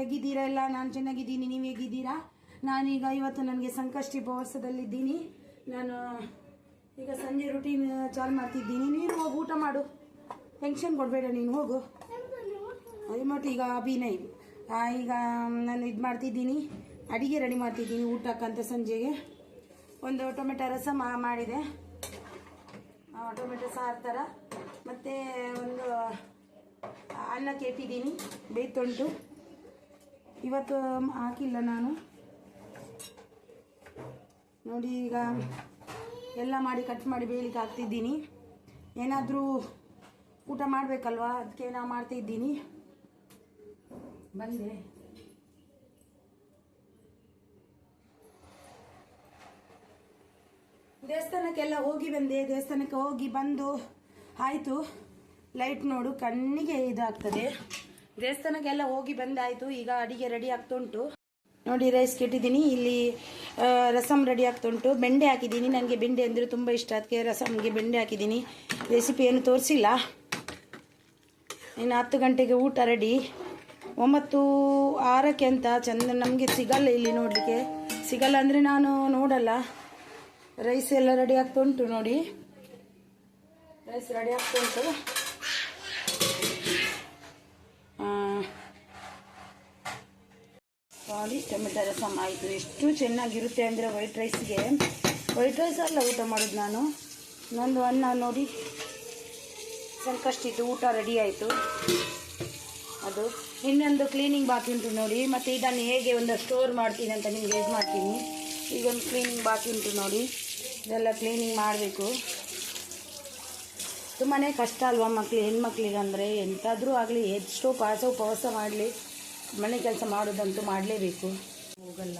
ಹೇಗಿದ್ದೀರಾ ಎಲ್ಲ? ನಾನು ಚೆನ್ನಾಗಿದ್ದೀನಿ, ನೀವು ಹೇಗಿದ್ದೀರಾ? ನಾನೀಗ ಇವತ್ತು ನನಗೆ ಸಂಕಷ್ಟಿ ಉಪವಾಸದಲ್ಲಿದ್ದೀನಿ. ನಾನು ಈಗ ಸಂಜೆ ರೂಟೀನ್ ಚಾಲು ಮಾಡ್ತಿದ್ದೀನಿ. ನೀನು ಹೋಗಿ ಊಟ ಮಾಡು, ಟೆನ್ಷನ್ ಕೊಡಬೇಡ, ನೀನು ಹೋಗು. ರಿಮೋಟ್ ಈಗ ಅಭಿನಯ್. ಈಗ ನಾನು ಇದು ಮಾಡ್ತಿದ್ದೀನಿ, ಅಡಿಗೆ ರೆಡಿ ಮಾಡ್ತಿದ್ದೀನಿ ಊಟಕ್ಕಂತ. ಸಂಜೆಗೆ ಒಂದು ಟೊಮೆಟೊ ರಸ ಮಾಡಿದೆ, ಟೊಮೆಟೊ ಸಾರು ಥರ. ಮತ್ತು ಒಂದು ಅನ್ನಕ್ಕೆ ಇಟ್ಟಿದ್ದೀನಿ, ಬೇಯ್ತುಂಟು. ಇವತ್ತು ಹಾಕಿಲ್ಲ ನಾನು ನೋಡಿ. ಈಗ ಎಲ್ಲ ಮಾಡಿ ಕಟ್ ಮಾಡಿ ಬೇಯಲಿಕ್ಕೆ ಹಾಕ್ತಿದ್ದೀನಿ. ಏನಾದರೂ ಊಟ ಮಾಡಬೇಕಲ್ವಾ, ಅದಕ್ಕೆ ನಾನು ಮಾಡ್ತಿದ್ದೀನಿ. ಬಂದೆ ದೇವಸ್ಥಾನಕ್ಕೆಲ್ಲ ಹೋಗಿ ಬಂದೆ. ದೇವಸ್ಥಾನಕ್ಕೆ ಹೋಗಿ ಬಂದು ಆಯಿತು. ಲೈಟ್ ನೋಡು, ಕಣ್ಣಿಗೆ ಇದಾಗ್ತದೆ. ದೇವಸ್ಥಾನಕ್ಕೆಲ್ಲ ಹೋಗಿ ಬಂದಾಯಿತು. ಈಗ ಅಡಿಗೆ ರೆಡಿ ಆಗ್ತುಂಟು ನೋಡಿ. ರೈಸ್ ಕೆಟ್ಟಿದ್ದೀನಿ, ಇಲ್ಲಿ ರಸಮ್ ರೆಡಿ ಆಗ್ತುಂಟು. ಬೆಂಡೆ ಹಾಕಿದ್ದೀನಿ, ನನಗೆ ಬೆಂಡೆ ಅಂದರೆ ತುಂಬ ಇಷ್ಟ, ಅದಕ್ಕೆ ರಸಮ್ಗೆ ಬೆಂಡೆ ಹಾಕಿದ್ದೀನಿ. ರೆಸಿಪಿ ಏನು ತೋರಿಸಿಲ್ಲ. ಇನ್ನು 10 ಗಂಟೆಗೆ ಊಟ ರೆಡಿ. 9:06 ಅಂತ ಚಂದ ನಮಗೆ ಸಿಗಲ್ಲ ಇಲ್ಲಿ, ನೋಡಲಿಕ್ಕೆ ಸಿಗಲ್ಲ ಅಂದರೆ ನಾನು ನೋಡಲ್ಲ. ರೈಸ್ ಎಲ್ಲ ರೆಡಿ ಆಗ್ತುಂಟು ನೋಡಿ. ರೈಸ್ ರೆಡಿ ಆಗ್ತುಂಟು. ನೋಡಿ, ಟೊಮೆಟೊ ರಸಮ್ ಆಯಿತು. ಎಷ್ಟು ಚೆನ್ನಾಗಿರುತ್ತೆ ಅಂದರೆ ವೈಟ್ ರೈಸ್ಗೆ. ವೈಟ್ ರೈಸ್ ಅಲ್ಲ ಊಟ ಮಾಡೋದು ನಾನು. ನಂದು ಅನ್ನ ನೋಡಿ, ಸಂಕಷ್ಟಿದ್ದು ಊಟ ರೆಡಿ ಆಯಿತು. ಅದು ಇನ್ನೊಂದು ಕ್ಲೀನಿಂಗ್ ಬಾಕಿ ಉಂಟು ನೋಡಿ. ಮತ್ತು ಇದನ್ನು ಹೇಗೆ ಒಂದು ಸ್ಟೋರ್ ಮಾಡ್ತೀನಿ ಅಂತ ನಿಮಗೆ ಇದು ಮಾಡ್ತೀನಿ. ಈಗೊಂದು ಕ್ಲೀನಿಂಗ್ ಬಾಕಿ ಉಂಟು ನೋಡಿ. ಇದೆಲ್ಲ ಕ್ಲೀನಿಂಗ್ ಮಾಡಬೇಕು. ತುಂಬಾ ಕಷ್ಟ ಅಲ್ವಾ ಹೆಣ್ಮಕ್ಳಿಗೆ ಅಂದರೆ. ಎಂತಾದರೂ ಆಗಲಿ, ಎಷ್ಟು ಉಪವಾಸ ಮಾಡಲಿ, ಮನೆ ಕೆಲಸ ಮಾಡೋದಂತೂ ಮಾಡಲೇಬೇಕು. ಹೋಗಲ್ಲ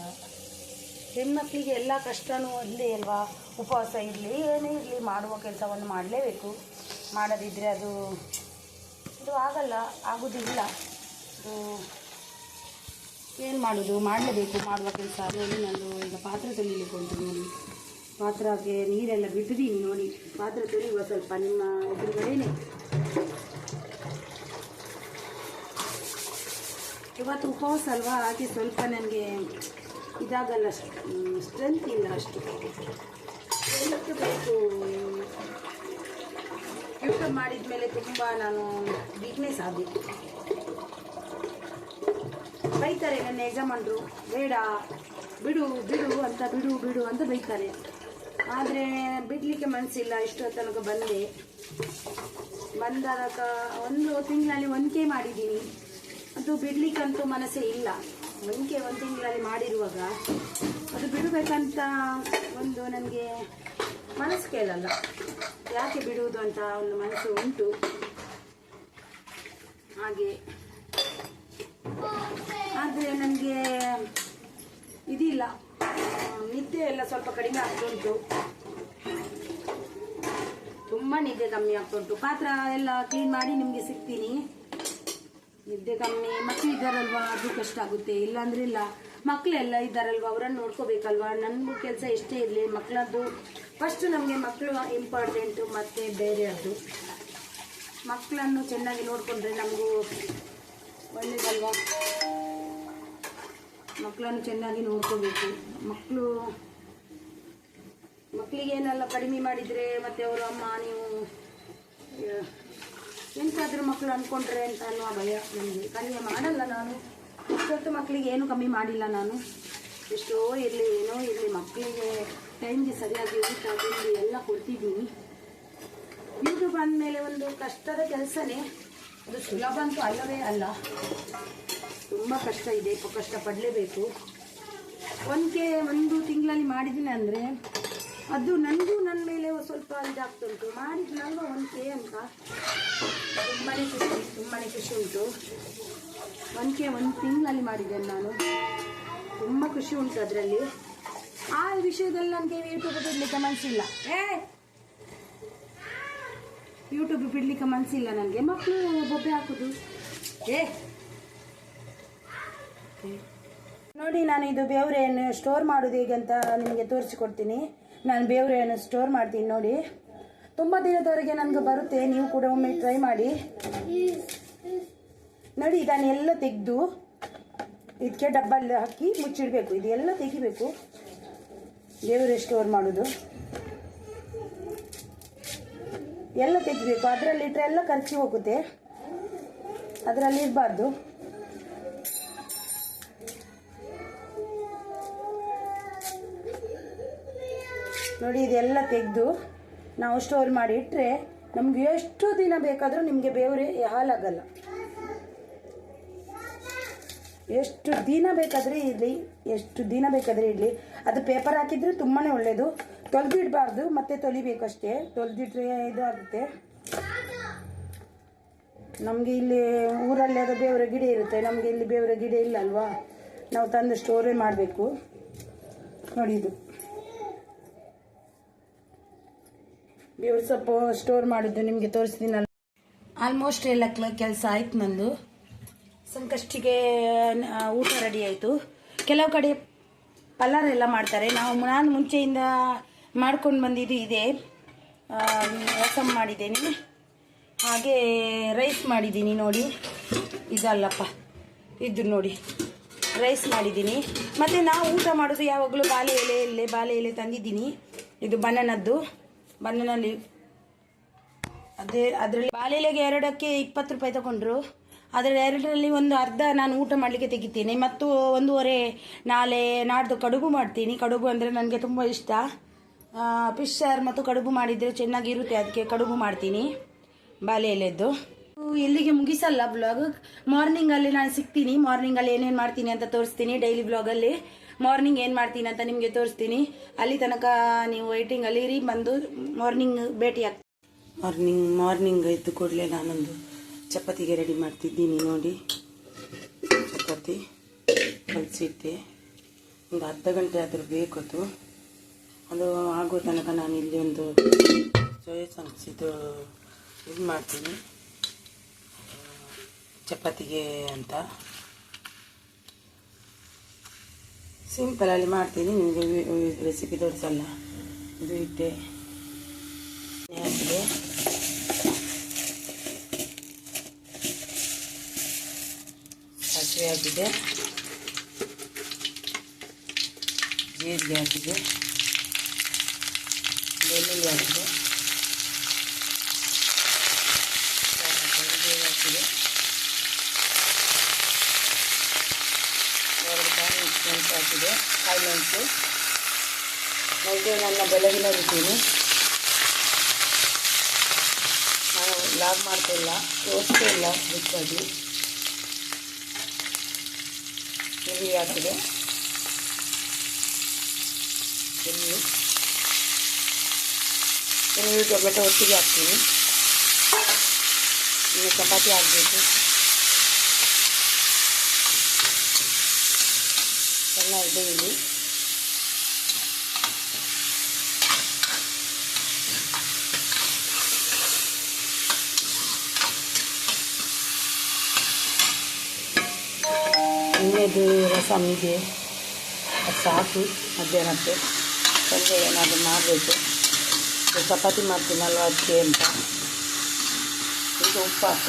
ಹೆಣ್ಮಕ್ಳಿಗೆ, ಎಲ್ಲ ಕಷ್ಟನೂ ಒಂದೇ ಅಲ್ವಾ. ಉಪವಾಸ ಇರಲಿ ಏನೇ ಇರಲಿ, ಮಾಡುವ ಕೆಲಸವನ್ನು ಮಾಡಲೇಬೇಕು. ಮಾಡದಿದ್ದರೆ ಅದು ಆಗಲ್ಲ, ಆಗೋದಿಲ್ಲ. ಅದು ಏನು ಮಾಡೋದು, ಮಾಡಲೇಬೇಕು ಮಾಡುವ ಕೆಲಸ. ನೋಡಿ, ನಾನು ಈಗ ಪಾತ್ರೆ ತೊಳಿಲಿಕ್ಕೆ ಉಂಟು ನೋಡಿ. ಪಾತ್ರಕ್ಕೆ ನೀರೆಲ್ಲ ಬಿಟ್ಟಿದ್ದೀನಿ ನೋಡಿ. ಪಾತ್ರೆ ತೊಳೆಯುವ ಸ್ವಲ್ಪ ನಿಮ್ಮ ಎದುರುಗಡೆನೆ. ಇವತ್ತು ಉಪವಾಸ ಅಲ್ವಾ, ಹಾಗೆ ಸ್ವಲ್ಪ ನನಗೆ ಇದಾಗಲ್ಲ, ಸ್ಟ್ರೆಂತ್ ಇಲ್ಲ ಅಷ್ಟು. ಸ್ಟ್ರೆಂತ್ ಬೇಕು. ಯೂಟ್ಯೂಬ್ ಮಾಡಿದ ಮೇಲೆ ತುಂಬ ನಾನು ವೀಕ್ನೆಸ್ ಆದೆ. ಬೈತಾರೆ ನನ್ನ ಯಜಮಾನರು, ಬೇಡ ಬಿಡು ಅಂತ ಬಿಡು ಅಂತ ಬೈತಾರೆ. ಆದರೆ ಬಿಡಲಿಕ್ಕೆ ಮನಸ್ಸಿಲ್ಲ. ಇಷ್ಟು ತನಕ ಬಂದಾಗ 1 ತಿಂಗಳಲ್ಲಿ 1K ಮಾಡಿದ್ದೀನಿ. ಅದು ಬಿಡಲಿಕ್ಕಂತೂ ಮನಸ್ಸೇ ಇಲ್ಲ. 1 ತಿಂಗಳಲ್ಲಿ ಮಾಡಿರುವಾಗ ಅದು ಬಿಡಬೇಕಂತ ಒಂದು ನನಗೆ ಮನಸ್ಸು ಕೇಳಲ್ಲ. ಯಾಕೆ ಬಿಡುವುದು ಅಂತ ಒಂದು ಮನಸ್ಸು ಉಂಟು. ಹಾಗೆ ಆದರೆ ನನಗೆ ಇದಿಲ್ಲ, ನಿದ್ದೆ ಎಲ್ಲ ಸ್ವಲ್ಪ ಕಡಿಮೆ ಆಗ್ತುಂಟು. ತುಂಬ ನಿದ್ದೆ ಕಮ್ಮಿ ಆಗ್ತುಂಟು. ಪಾತ್ರ ಎಲ್ಲ ಕ್ಲೀನ್ ಮಾಡಿ ನಿಮಗೆ ಸಿಗ್ತೀನಿ. ನಿದ್ದೆ ಕಮ್ಮಿ. ಮಕ್ಕಳು ಇದ್ದಾರಲ್ವಾ, ಅದು ಕಷ್ಟ ಆಗುತ್ತೆ. ಇಲ್ಲಾಂದ್ರೆ ಇಲ್ಲ, ಮಕ್ಕಳೆಲ್ಲ ಇದ್ದಾರಲ್ವ, ಅವರನ್ನು ನೋಡ್ಕೋಬೇಕಲ್ವಾ. ನನಗೂ ಕೆಲಸ ಎಷ್ಟೇ ಇರಲಿ, ಮಕ್ಕಳದ್ದು ಫಸ್ಟ್. ನಮಗೆ ಮಕ್ಕಳು ಇಂಪಾರ್ಟೆಂಟು, ಮತ್ತು ಬೇರೆಯದ್ದು. ಮಕ್ಕಳನ್ನು ಚೆನ್ನಾಗಿ ನೋಡಿಕೊಂಡ್ರೆ ನಮಗೂ ಒಳ್ಳೇದಲ್ವಾ. ಮಕ್ಕಳನ್ನು ಚೆನ್ನಾಗಿ ನೋಡ್ಕೋಬೇಕು. ಮಕ್ಕಳಿಗೇನೆಲ್ಲ ಕಡಿಮೆ ಮಾಡಿದರೆ ಮತ್ತು ಅವರು ಅಮ್ಮ ನೀವು ಎಂತಾದರೂ ಮಕ್ಕಳು ಅಂದ್ಕೊಂಡ್ರೆ ಅಂತ ಅನ್ನುವ ಭಯ ನನಗೆ. ಕಡಿಮೆ ಮಾಡಲ್ಲ ನಾನು. ಇಷ್ಟೊತ್ತು ಮಕ್ಕಳಿಗೆ ಏನು ಕಮ್ಮಿ ಮಾಡಿಲ್ಲ ನಾನು. ಎಷ್ಟೋ ಇರಲಿ ಏನೋ ಇರಲಿ, ಮಕ್ಕಳಿಗೆ ಟೈಮ್ಗೆ ಸರಿಯಾಗಿ ಊಟ ತಿಂಡಿ ಎಲ್ಲ ಕೊಡ್ತಿದ್ದೀನಿ. ಯೂಟ್ಯೂಬ್ ಅಂದಮೇಲೆ ಒಂದು ಕಷ್ಟದ ಕೆಲಸನೇ. ಅದು ಸುಲಭ ಅಂತೂ ಅಲ್ಲವೇ ಅಲ್ಲ, ತುಂಬ ಕಷ್ಟ ಇದೆ. ಕಷ್ಟಪಡಲೇಬೇಕು. 1K 1 ತಿಂಗಳಲ್ಲಿ ಮಾಡಿದ್ದೀನಿ ಅಂದರೆ ಅದು ನನಗೂ ನನ್ನ ಮೇಲೆ ಸ್ವಲ್ಪ ಇದಾಗ್ತುಂಟು. ಮಾಡಿದ್ನಲ್ವ 1K ಅಂತ ತುಂಬಾ ಖುಷಿ ಉಂಟು. 1K 1 ತಿಂಗಳಲ್ಲಿ ಮಾಡಿದ್ದೇನೆ ನಾನು. ತುಂಬ ಖುಷಿ ಉಂಟು ಅದರಲ್ಲಿ. ಆ ವಿಷಯದಲ್ಲಿ ನನಗೆ ಯೂಟ್ಯೂಬ್ ಬಿಡಲಿಕ್ಕೆ ಮನಸ್ಸಿಲ್ಲ. ಯೂಟ್ಯೂಬ್ ಬಿಡಲಿಕ್ಕೆ ಮನಸ್ಸಿಲ್ಲ ನನಗೆ. ಮಕ್ಕಳು ಬೊಬ್ಬೆ ಹಾಕೋದು. ನೋಡಿ, ನಾನು ಇದು ಬೇವ್ರೆಯನ್ನು ಸ್ಟೋರ್ ಮಾಡೋದು ಹೇಗೆ ಅಂತ ನಿಮಗೆ ತೋರಿಸಿಕೊಡ್ತೀನಿ. ನಾನು ಬೇವ್ರೆಯನ್ನು ಸ್ಟೋರ್ ಮಾಡ್ತೀನಿ ನೋಡಿ. ತುಂಬ ದಿನದವರೆಗೆ ನನಗೆ ಬರುತ್ತೆ. ನೀವು ಕೂಡ ಒಮ್ಮೆ ಟ್ರೈ ಮಾಡಿ ನೋಡಿ. ಇದನ್ನೆಲ್ಲ ತೆಗೆದು ಇದಕ್ಕೆ ಡಬ್ಬಲ್ಲಿ ಹಾಕಿ ಮುಚ್ಚಿಡಬೇಕು. ಇದೆಲ್ಲ ತೆಗಿಬೇಕು. ದೇವರೇ ಸ್ಟೋರ್ ಮಾಡೋದು ಎಲ್ಲ ತೆಗಿಬೇಕು. ಅದರಲ್ಲಿ ಇಟ್ಟರೆ ಎಲ್ಲ ಖರ್ಚಿ ಹೋಗುತ್ತೆ, ಅದರಲ್ಲಿ ಇರಬಾರ್ದು. ನೋಡಿ, ಇದೆಲ್ಲ ತೆಗೆದು ನಾವು ಸ್ಟೋರ್ ಮಾಡಿ ಇಟ್ಟರೆ ನಮ್ಗೆ ಎಷ್ಟು ದಿನ ಬೇಕಾದರೂ ನಿಮಗೆ ಬೇವರೆ ಹಾಲಾಗಲ್ಲ. ಎಷ್ಟು ದಿನ ಬೇಕಾದರೆ ಇರಲಿ, ಎಷ್ಟು ದಿನ ಬೇಕಾದರೆ ಇರಲಿ. ಅದು ಪೇಪರ್ ಹಾಕಿದರೆ ತುಂಬಾ ಒಳ್ಳೆಯದು. ತೊಳೆದಿಡಬಾರ್ದು, ಮತ್ತೆ ತೊಳಿಬೇಕಷ್ಟೇ. ತೊಳೆದಿಟ್ರೆ ಇದು ಆಗುತ್ತೆ. ನಮಗೆ ಇಲ್ಲಿ ಊರಲ್ಲಿ ಅದು ಬೇವರ ಗಿಡ ಇರುತ್ತೆ, ನಮಗೆ ಇಲ್ಲಿ ಬೇವರ ಗಿಡ ಇಲ್ಲ ಅಲ್ವಾ, ನಾವು ತಂದು ಸ್ಟೋರೇ ಮಾಡಬೇಕು. ನೋಡಿ, ಇದು ಬೇವ್ರ ಸೊಪ್ಪು ಸ್ಟೋರ್ ಮಾಡಿದ್ದು ನಿಮಗೆ ತೋರಿಸ್ತೀನಲ್ಲ. ಆಲ್ಮೋಸ್ಟ್ ಎಲ್ಲ ಕೆಲಸ ಆಯ್ತು ನಂದು. ಸಂಕಷ್ಟಿಗೆ ಊಟ ರೆಡಿ ಆಯಿತು. ಕೆಲವು ಕಡೆ ಪಲಾರ ಎಲ್ಲ ಮಾಡ್ತಾರೆ. ನಾನು ಮುಂಚೆಯಿಂದ ಮಾಡ್ಕೊಂಡು ಬಂದಿದ್ದು ಇದೆ. ರಸಮ್ ಮಾಡಿದ್ದೀನಿ, ಹಾಗೆ ರೈಸ್ ಮಾಡಿದ್ದೀನಿ. ನೋಡಿ, ಇದಲ್ಲಪ್ಪ, ಇದು ನೋಡಿ ರೈಸ್ ಮಾಡಿದ್ದೀನಿ. ಮತ್ತು ನಾವು ಊಟ ಮಾಡೋದು ಯಾವಾಗಲೂ ಬಾಳೆ ಎಲೆ ತಂದಿದ್ದೀನಿ. ಇದು ಬನಾನದ್ದು, ಬನಾನಲ್ಲಿ ಅದರಲ್ಲಿ ಬಾಳೆ ಎಲೆಗೆ 2ಕ್ಕೆ 20 ರೂಪಾಯಿ ತಗೊಂಡ್ರು. ಅದರಲ್ಲಿ 2ರಲ್ಲಿ ಒಂದು ಅರ್ಧ ನಾನು ಊಟ ಮಾಡಲಿಕ್ಕೆ ತೆಗಿತೀನಿ. ಮತ್ತು 1.5 ನಾಡ್ದು ಕಡುಬು ಮಾಡ್ತೀನಿ. ಕಡುಬು ಅಂದರೆ ನನಗೆ ತುಂಬ ಇಷ್ಟ. ಫಿಶ್ ಸಾರು ಮತ್ತು ಕಡುಬು ಮಾಡಿದರೆ ಚೆನ್ನಾಗಿರುತ್ತೆ, ಅದಕ್ಕೆ ಕಡುಬು ಮಾಡ್ತೀನಿ ಬಾಳೆ ಎಲೆದ್ದು. ಎಲ್ಲಿಗೆ ಮುಗಿಸಲ್ಲ ಬ್ಲಾಗ್. ಮಾರ್ನಿಂಗಲ್ಲಿ ನಾನು ಸಿಗ್ತೀನಿ. ಮಾರ್ನಿಂಗಲ್ಲಿ ಏನೇನು ಮಾಡ್ತೀನಿ ಅಂತ ತೋರಿಸ್ತೀನಿ. ಡೈಲಿ ಬ್ಲಾಗಲ್ಲಿ ಮಾರ್ನಿಂಗ್ ಏನು ಮಾಡ್ತೀನಿ ಅಂತ ನಿಮಗೆ ತೋರಿಸ್ತೀನಿ. ಅಲ್ಲಿ ತನಕ ನೀವು ವೇಟಿಂಗಲ್ಲಿ ಇರಿ, ಬಂದು ಮಾರ್ನಿಂಗ್ ಭೇಟಿ ಆಗ್ತೀನಿ. ಮಾರ್ನಿಂಗ್ ಎದ್ದು ಕೂಡಲೇ ನಾನೊಂದು ಚಪಾತಿಗೆ ರೆಡಿ ಮಾಡ್ತಿದ್ದೀನಿ. ನೋಡಿ, ಚಪಾತಿ ಕಲಿಸಿಟ್ಟೆ. ಒಂದು ಅರ್ಧ ಗಂಟೆ ಆದರೂ ಬೇಕದು. ಅದು ಆಗೋ ತನಕ ನಾನು ಇಲ್ಲಿ ಒಂದು ಸೋಯಾ ಸಾಸ್ ಇದು ಮಾಡ್ತೀನಿ ಚಪಾತಿಗೆ ಅಂತ. ಸಿಂಪಲಲ್ಲಿ ಮಾಡ್ತೀನಿ, ನಿಮಗೆ ರೆಸಿಪಿ ತೋರಿಸಲ್ಲ. ಇದು ಇಟ್ಟೆ ಹಾಕಿದೆ. ಸಾಸಿವೆ ಹಾಕಿದೆ, ಜೀರಿಗೆ ಹಾಕಿದೆ, ಬೆಳ್ಳುಳ್ಳಿ ಹಾಕಿದೆ, ಹಾಕಿದೆ, 2 ಮೆಣಸು ಹಾಕಿದೆ, ಕಾಯಿ ಮೆಣಸು. ಇದು ನನ್ನ ಬೆಳಗಿನ ರುಟೀನು. ನಾನು ಲಾಗ್ ಮಾಡ್ತಿಲ್ಲ, ತೋರಿಸ್ತೇ ಇಲ್ಲ ಬಿಟ್ಟಾಗಿ. ಈರುಳ್ಳಿ ಹಾಕಿದೆ, ಈರುಳ್ಳಿ ಟೊಮೆಟೊ ಒಟ್ಟಿಗೆ ಹಾಕ್ತೀನಿ. ಇನ್ನು ಚಪಾತಿ ಹಾಕಬೇಕು. ಚೆನ್ನಾಗಿದೆ ಇಲ್ಲಿ. ಇನ್ನೇದು ರಸಮ್ ಇದೆ, ಅದು ಸಾಕು. ಮಧ್ಯಾಹ್ನಕ್ಕೆ ಸಂಜೆ ಏನಾದರೂ ಮಾಡಬೇಕು. ಚಪಾತಿ ಮಾಡ್ತೀನಲ್ವ ಅದಕ್ಕೆ ಅಂತ. ಈಗ ಉಪ್ಪು ಹಾಕ.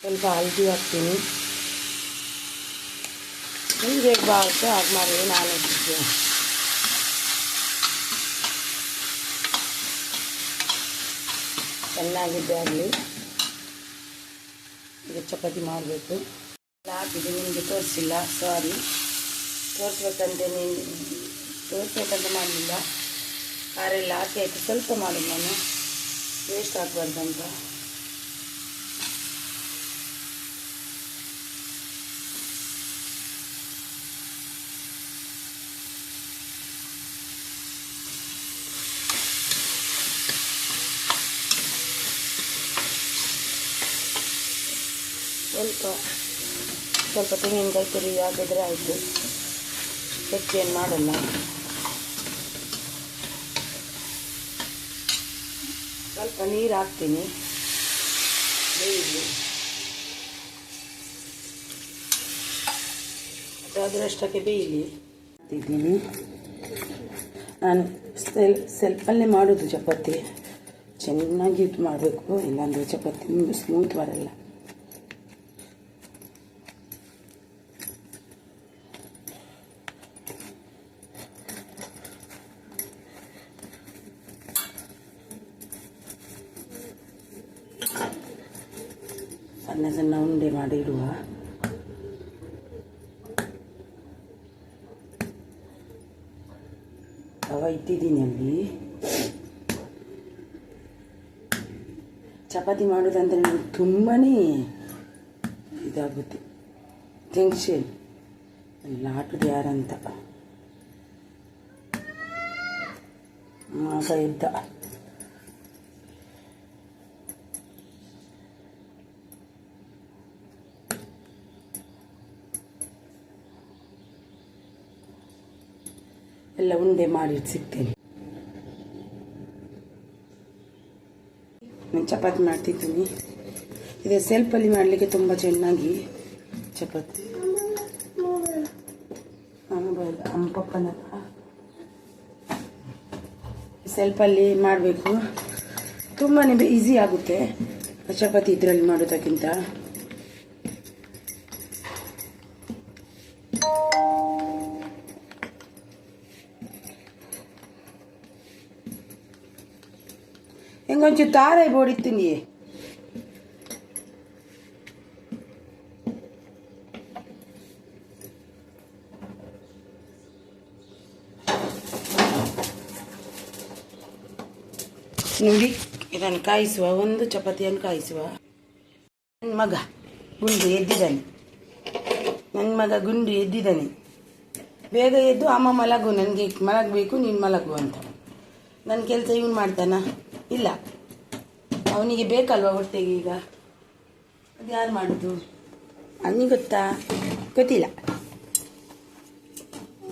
ಸ್ವಲ್ಪ ಹಲ್ದಿ ಹಾಕ್ತೀನಿ. ನಿಮ್ಗೆ ಹೇಗೆ ಬಾಗುತ್ತೆ ಹಾಗೆ ಮಾಡಿ. ನಾನು ಚೆನ್ನಾಗಿದ್ದೆ ಆಗಲಿ. ಈಗ ಚಪಾತಿ ಮಾಡಬೇಕು. ಹಾಕಿದೆ, ನಿಮಗೆ ತೋರಿಸಿಲ್ಲ, ಸಾರಿ. ತೋರಿಸ್ಬೇಕಂತ ಮಾಡಲಿಲ್ಲ. ಕಾರೆಲ್ಲ ಹಾಕಿ ಆಯಿತು. ಸ್ವಲ್ಪ ಮಾಡೋದು ನಾನು, ವೇಸ್ಟ್ ಹಾಕ್ಬಾರ್ದಂತ. ಸ್ವಲ್ಪ ತೆಂಗಿನಕಾಯಿ ತುರಿ ಹಾಕಿದ್ರೆ ಆಯಿತು. ಹೆಚ್ಚೇನು ಮಾಡಲ್ಲ. ಸ್ವಲ್ಪ ನೀರು ಹಾಕ್ತೀನಿ, ಬೇಯಿಸಿ. ಅದರಷ್ಟಕ್ಕೆ ಬೇಯಲಿ ಇದ್ದೀನಿ. ನಾನು ಸೆಲ್ಫಲ್ಲೇ ಮಾಡೋದು ಚಪಾತಿ. ಚೆನ್ನಾಗಿ ಇದು ಮಾಡಬೇಕು, ಇಲ್ಲಾಂದರೆ ಚಪಾತಿ ಸ್ಮೂತ್ ಬರಲ್ಲ. ಸಣ್ಣ ಸಣ್ಣ ಉಂಡೆ ಮಾಡಿ ಇಡುವ. ತವ ಇಟ್ಟಿದ್ದೀನಿ ಅಲ್ಲಿ. ಚಪಾತಿ ಮಾಡೋದಂದರೆ ನನಗೆ ತುಂಬಾ ಇದಾಗುತ್ತೆ, ಟೆನ್ಷನ್. ಎಲ್ಲ ಆಟೋದು ಯಾರಂತ ಮಗ ಇದ್ದ. ಎಲ್ಲ ಉಂಡೆ ಮಾಡಿ ಸಿಗ್ತೇನೆ. ನಾನು ಚಪಾತಿ ಮಾಡ್ತಿದ್ದೀನಿ. ಇದು ಸೆಲ್ಫಲ್ಲಿ ಮಾಡಲಿಕ್ಕೆ ತುಂಬ ಚೆನ್ನಾಗಿ ಚಪಾತಿ. ಪಪ್ಪನ ಸೆಲ್ಫಲ್ಲಿ ಮಾಡಬೇಕು, ತುಂಬಾ ಈಸಿ ಆಗುತ್ತೆ ಚಪಾತಿ ಇದರಲ್ಲಿ ಮಾಡೋದಕ್ಕಿಂತ. ಹೆಂಗೊಂಚೂರು ತಾರಾಯಿ ಬೋಡಿತ್ತೀನಿ. ನೋಡಿ ಇದನ್ನು ಕಾಯಿಸುವ, ಒಂದು ಚಪಾತಿಯನ್ನು ಕಾಯಿಸುವ. ನನ್ನ ಮಗ ಗುಂಡು ಎದ್ದಿದ್ದಾನೆ. ಬೇಗ ಎದ್ದು ಅಮ್ಮ ಮಲಗು, ನನಗೆ ಮಲಗಬೇಕು, ನೀನು ಮಲಗು ಅಂತ. ನನ್ನ ಕೆಲಸ ಇವನು ಮಾಡ್ತಾನ? ಇಲ್ಲ, ಅವನಿಗೆ ಬೇಕಲ್ವ ಹೊಟ್ಟೆಗೆ. ಈಗ ಅದು ಯಾರು ಮಾಡೋದು ಅವನಿಗೆ ಗೊತ್ತಾ? ಗೊತ್ತಿಲ್ಲ.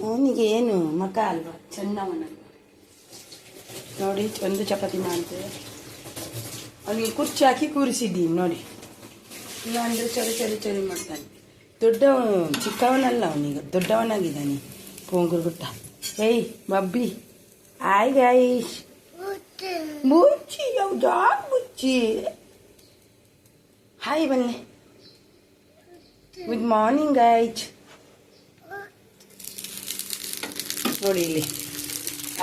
ಅವನಿಗೆ ಏನು ಮಕ ಅಲ್ವಾ, ಚೆನ್ನವನ. ನೋಡಿ ಒಂದು ಚಪಾತಿ ಮಾಡ್ತೇವೆ. ಅವನಿಗೆ ಕುರ್ಚಿ ಹಾಕಿ ಕೂರಿಸಿದ್ದೀನಿ ನೋಡಿ. ಇಲ್ಲ ಅಂದರೆ ಚರಿ ಮಾಡ್ತಾನೆ. ಚಿಕ್ಕವನಲ್ಲ ಅವನೀಗ, ದೊಡ್ಡವನಾಗಿದ್ದಾನೆ. ಪೋಂಗುರು ಗುಟ್ಟ. ಏಯ್ ಬಬ್ಬಿ, ಆಯ್ ಗಾಯ್ಸ್, ಮುಚ್ಚಿ ಯಾವ್ದಾ ಮುಚ್ಚಿ. ಹಾಯ್ ಬನ್ನಿ. Good morning guys. ನೋಡಿ ಇಲ್ಲಿ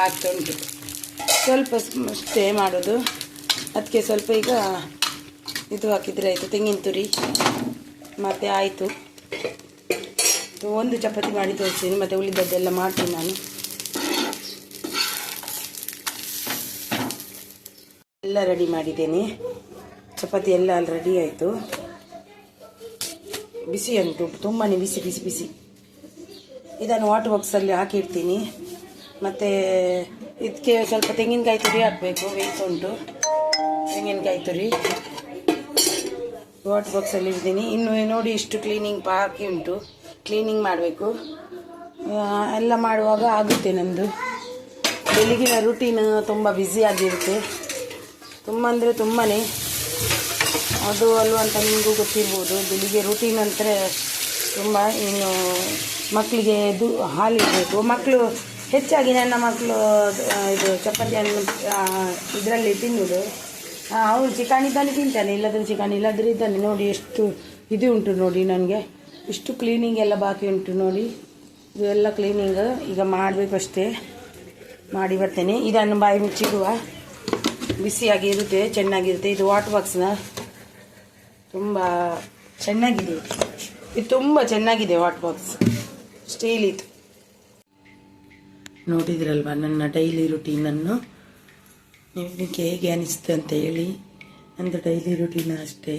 ಆಗ್ತಾ ಉಂಟು. ಸ್ವಲ್ಪ ಅಷ್ಟೇ ಮಾಡೋದು, ಅದಕ್ಕೆ ಸ್ವಲ್ಪ ಈಗ ಇದು ಹಾಕಿದರೆ ಆಯಿತು, ತೆಂಗಿನ ತುರಿ. ಮತ್ತು ಆಯಿತು, ಒಂದು ಚಪಾತಿ ಮಾಡಿ ತೋರಿಸ್ತೀನಿ, ಮತ್ತು ಉಳಿದದ್ದೆಲ್ಲ ಮಾಡ್ತೀನಿ ನಾನು. ಎಲ್ಲ ರೆಡಿ ಮಾಡಿದ್ದೇನೆ. ಚಪಾತಿ ಎಲ್ಲ ರೆಡಿ ಆಯಿತು. ಬಿಸಿ ಉಂಟು, ತುಂಬಾ ಬಿಸಿ. ಇದನ್ನು ವಾಟರ್ ಬಾಕ್ಸಲ್ಲಿ ಹಾಕಿಡ್ತೀನಿ. ಮತ್ತು ಇದಕ್ಕೆ ಸ್ವಲ್ಪ ತೆಂಗಿನಕಾಯಿ ತುರಿ ಹಾಕಬೇಕು, ಉಂಟು ತೆಂಗಿನಕಾಯಿ ತುರಿ ವಾಟರ್ ಬಾಕ್ಸಲ್ಲಿ ಇಡ್ತೀನಿ. ಇನ್ನು ನೋಡಿ ಇಷ್ಟು ಕ್ಲೀನಿಂಗ್ ಬಾಕಿ ಉಂಟು, ಕ್ಲೀನಿಂಗ್ ಮಾಡಬೇಕು. ಎಲ್ಲ ಮಾಡುವಾಗ ಆಗುತ್ತೆ. ನಮ್ಮದು ಬೆಳಗಿನ ರೂಟೀನ್ ತುಂಬ ಬ್ಯುಸಿಯಾಗಿರುತ್ತೆ. ತುಂಬ ಅಂದರೆ ತುಂಬಾ ಅದು ಅಲ್ವ ಅಂತ ನಿಮಗೂ ಗೊತ್ತಿರ್ಬೋದು. ಬೆಳಿಗ್ಗೆ ರೂಟೀನ್ ಅಂದರೆ ತುಂಬ. ಇನ್ನು ಮಕ್ಕಳಿಗೆ ಹಾಲಿಡಬೇಕು. ಮಕ್ಕಳು ಹೆಚ್ಚಾಗಿ ನನ್ನ ಮಕ್ಕಳು ಇದು ಚಪಾತಿಯನ್ನು ಇದರಲ್ಲಿ ತಿನ್ನೋದು. ಅವನು ಚಿಕನ್ ಇದ್ದಾನೆ ತಿಂತಾನೆ, ಇಲ್ಲದ್ರೆ ಚಿಕನ್ ಇಲ್ಲದ್ರೆ ಇದ್ದಾನೆ. ನೋಡಿ ಎಷ್ಟು ಇದು ಉಂಟು ನೋಡಿ. ನನಗೆ ಇಷ್ಟು ಕ್ಲೀನಿಂಗ್ ಎಲ್ಲ ಬಾಕಿ ಉಂಟು ನೋಡಿ. ಇದೆಲ್ಲ ಕ್ಲೀನಿಂಗ್ ಈಗ ಮಾಡಬೇಕಷ್ಟೇ. ಮಾಡಿ ಬರ್ತೇನೆ. ಇದನ್ನು ಬಾಯಿ ಮುಚ್ಚಿಡುವ. ಬಿಸಿಯಾಗಿ ಇರುತ್ತೆ, ಚೆನ್ನಾಗಿರುತ್ತೆ. ಇದು ವಾಟರ್ ಬಾಕ್ಸ್ನ ತುಂಬ ಚೆನ್ನಾಗಿದೆ. ಇದು ತುಂಬ ಚೆನ್ನಾಗಿದೆ ವಾಟರ್ ಬಾಕ್ಸ್, ಸ್ಟೀಲ್ ಇದು. ನೋಡಿದ್ರಲ್ವ ನನ್ನ ಡೈಲಿ ರುಟೀನನ್ನು. ನಿಮಗೆ ಹೇಗೆ ಅನಿಸ್ತು ಅಂತ ಹೇಳಿ. ನಂದು ಡೈಲಿ ರುಟೀನ್ ಅಷ್ಟೇ.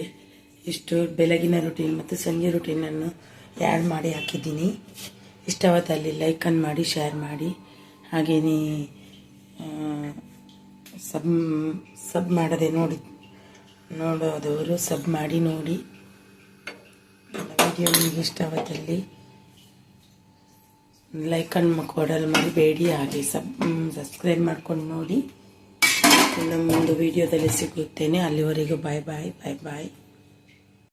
ಇಷ್ಟು ಬೆಳಗಿನ ರುಟೀನ್ ಮತ್ತು ಸಂಜೆ ರುಟೀನನ್ನು ಆ್ಯಡ್ ಮಾಡಿ ಹಾಕಿದ್ದೀನಿ. ಇಷ್ಟವಾದಲ್ಲಿ ಲೈಕನ್ನು ಮಾಡಿ, ಶೇರ್ ಮಾಡಿ. ಹಾಗೆಯೇ ಸಬ್ ಮಾಡದೆ ನೋಡೋದವರು ಸಬ್ ಮಾಡಿ ನೋಡಿ. ವಿಡಿಯೋ ನಿಮಗೆ ಇಷ್ಟವಾದಲ್ಲಿ ಲೈಕನ್ನು ಕೊಡಲು ಮರಿಬೇಡಿ. ಹಾಗೆ ಸಬ್ಸ್ಕ್ರೈಬ್ ಮಾಡ್ಕೊಂಡು ನೋಡಿ. ಇನ್ನೊಂದು ವಿಡಿಯೋದಲ್ಲಿ ಸಿಗುತ್ತೇನೆ. ಅಲ್ಲಿವರೆಗೂ ಬಾಯ್ ಬಾಯ್.